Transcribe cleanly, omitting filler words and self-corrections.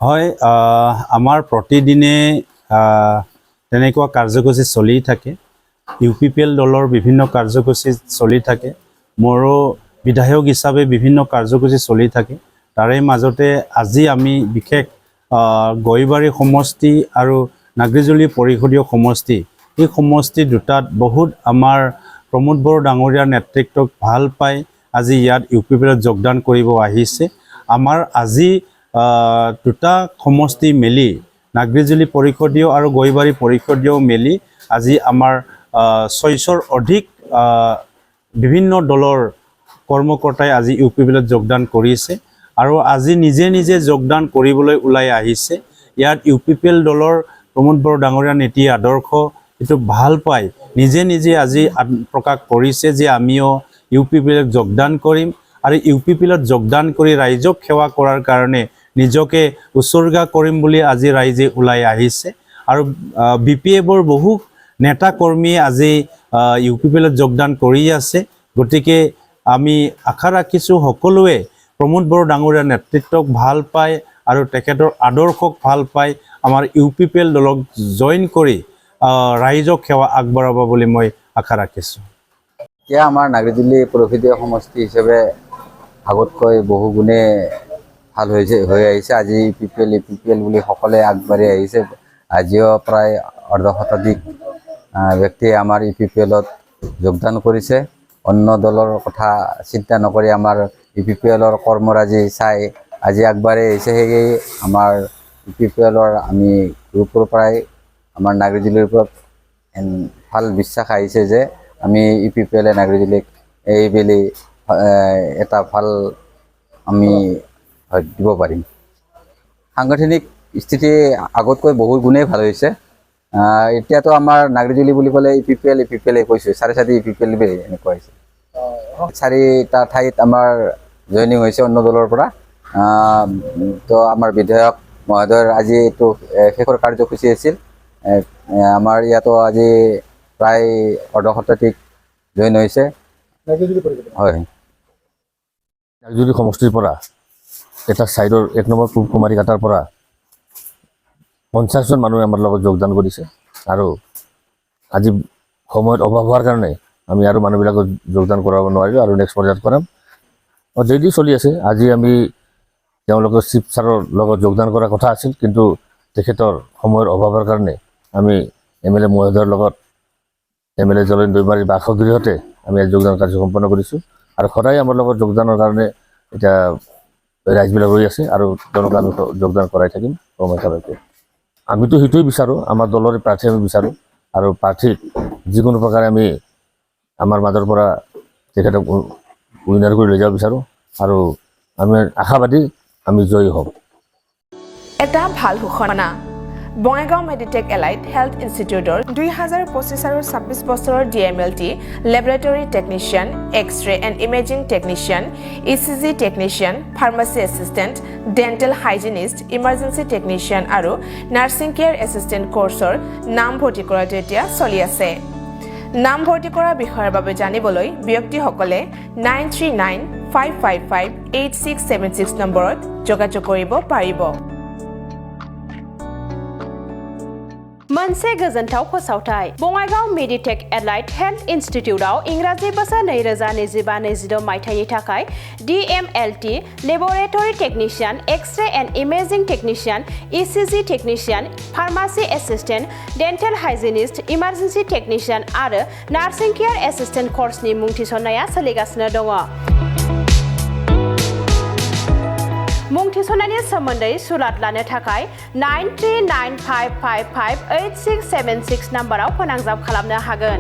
হয় আমাৰ প্ৰতিদিনে তেনেকুৱা কাৰ্যসূচী চলি থাকে UPPL দলৰ বিভিন্ন কাৰ্যসূচী চলি থাকে মোৰো বিধায়ক হিচাপে বিভিন্ন কাৰ্যসূচী চলি থাকে তাৰে মাজতে আজি আমি বিশেষ গয়বাৰী সমষ্টি আৰু নাগৰিজুলি পৰিষদীয় সমষ্টি এই সমষ্টি দুটাত বহুত আমাৰ প্ৰমোদ বড়ো ডাঙৰীয়াৰ নেতৃত্বক ভাল পাই আজি ইয়াত UPPLত যোগদান কৰিব আহিছে আমাৰ আজি দুটা সমষ্টি মিলি নাগৰিজুলি পৰিষদীয় আৰু গয়বাৰী পৰিষদীয় মিলি আজি আমাৰ 600ৰ অধিক বিভিন্ন দলৰ কৰ্মকৰ্তাই আজি UPPLত যোগদান কৰিছে আৰু আজি নিজে নিজে যোগদান কৰিবলৈ ওলাই আহিছে ইয়াত UPPL দলৰ প্ৰমোদ বড়ো ডাঙৰীয়া নীতি আদৰ্শ এটো ভাল পাই নিজে নিজে আজি প্ৰকাশ কৰিছে যে আমিও UPPLত যোগদান কৰিম আৰু UPPLত যোগদান কৰি ৰাইজক সেৱা কৰাৰ কাৰণে নিজকে উৎসৰ্গা কৰিম বুলি আজি ৰাইজে ওলাই আহিছে আৰু BPFৰ বহু নেতা কৰ্মী আজি UPPLত যোগদান কৰি আছে গতিকে আমি আশা ৰাখিছো সকলোৱে প্ৰমোদ বড়ো ডাঙৰীয়াৰ নেতৃত্বক ভাল পায় আৰু তেখেতৰ আদৰ্শক ভাল পায় আমাৰ UPPL দলক জয়েন কৰি ৰাইজক সেৱা আগবঢ়াব বুলি মই আশা ৰাখিছো এতিয়া আমাৰ নাগৰিজুলি পৰিষদীয় সমষ্টি হিচাপে আগতকৈ বহু গুণে ভাল হৈ আহিছে আজি UPPL বুলি সকলে আগবাঢ়ি আহিছে আজিও প্ৰায় অৰ্ধ শতাধিক ব্যক্তিয়ে আমাৰ UPPLত যোগদান কৰিছে অন্য দলৰ কথা চিন্তা নকৰি আমাৰ UPPLৰ কৰ্মৰাজি চাই আজি আগবাঢ়ি আহিছে সেয়ে আমাৰ UPPLৰ আমি গ্ৰুপৰ পৰাই আমাৰ নাগৰিজুলিৰ ওপৰত ভাল বিশ্বাস আহিছে যে আমি UPPLে নাগৰিজুলিক এইবেলি এটা ভাল আমি দিব পাৰিম সাংগঠনিক স্থিতি আগতকৈ বহু গুণেই ভাল হৈছে এতিয়াতো আমাৰ নাগৰিজুলি বুলি ক'লে UPPL কৈছোঁ চাৰি UPPL এনেকুৱা হৈছে চাৰিটা ঠাইত আমাৰ জইনিং হৈছে অন্য দলৰ পৰা তো আমাৰ বিধায়ক মহোদয়ৰ আজি এইটো শেষৰ কাৰ্যসূচী আছিল আমাৰ ইয়াতো আজি প্ৰায় অৰ্ধ শতাধিক জইন হৈছে হয় নাগৰিজুলি সমষ্টিৰ পৰা এটা সাইডৰ 1 নম্বৰ পূব কুমাৰী ঘাটাৰ পৰা 50জন মানুহে আমাৰ লগত যোগদান কৰিছে আৰু আজি সময়ৰ অভাৱ হোৱাৰ কাৰণে আমি আৰু মানুহবিলাকক যোগদান কৰাব নোৱাৰিলো আৰু নেক্সট পৰ্যায়ত কৰাম যেদি চলি আছে আজি আমি তেওঁলোকৰ চিফ ছাৰৰ লগত যোগদান কৰাৰ কথা আছিল কিন্তু তেখেতৰ সময়ৰ অভাৱৰ কাৰণে আমি MLA মহোদয়ৰ লগত MLA জলেন দৈমাৰীৰ বাসগৃহতে আমি যোগদান কাৰ্য সম্পন্ন কৰিছোঁ আৰু সদায় আমাৰ লগত যোগদানৰ কাৰণে এটা ৰাইজবিলাক ৰৈ আছে আৰু তেওঁলোকক আমি যোগদান কৰাই থাকিম সময়লৈকে আমিতো সেইটোৱে বিচাৰোঁ আমাৰ দলৰে প্ৰাৰ্থী আমি বিচাৰোঁ আৰু প্ৰাৰ্থীক যিকোনো প্ৰকাৰে আমি আমাৰ মাজৰ পৰা তেখেতক উইনাৰ কৰি লৈ যাব বিচাৰোঁ আৰু আমি আশাবাদী আমি জয়ী হ'ম এটা ভাল ঘোষণা বঙাইগাঁও মেডিটেক এলাইড হেল্থ ইনষ্টিটিউটৰ 2025 আৰু 26 বছৰৰ DMLT laboratory technician X-ray and imaging technician ECG technician pharmacy assistant dental hygienist emergency technician আৰু নাৰ্ছিং কেয়াৰ এছিষ্টেণ্ট কোৰ্চৰ নাম ভৰ্তি কৰাটো এতিয়া চলি আছে নাম ভৰ্তি কৰাৰ বিষয়ৰ বাবে জানিবলৈ ব্যক্তিসকলে 9395558676 নম্বৰত যোগাযোগ কৰিব পাৰিব मोनसे गोजोनथाव फोसावथाय बङाइगाव मेडिटेक एलाइड हेल्थ इन्स्टिट्यूटआव इंराजि बोसोर 2025-26 मायथाइनि थाखाय DMLT laboratory technician X-ray and imaging technician ECG technician pharmacy assistant dental hygienist emergency technician आरो नार्सिं केयर एसिस्टेंट कोर्सनि मुं थिसननाया सोलिगासिनो दङ मुं थिसननायनि सोमोन्दै सुलाद लानो थाखाय 9395558676 नम्बराव फोनांजाब खालामनो हागोन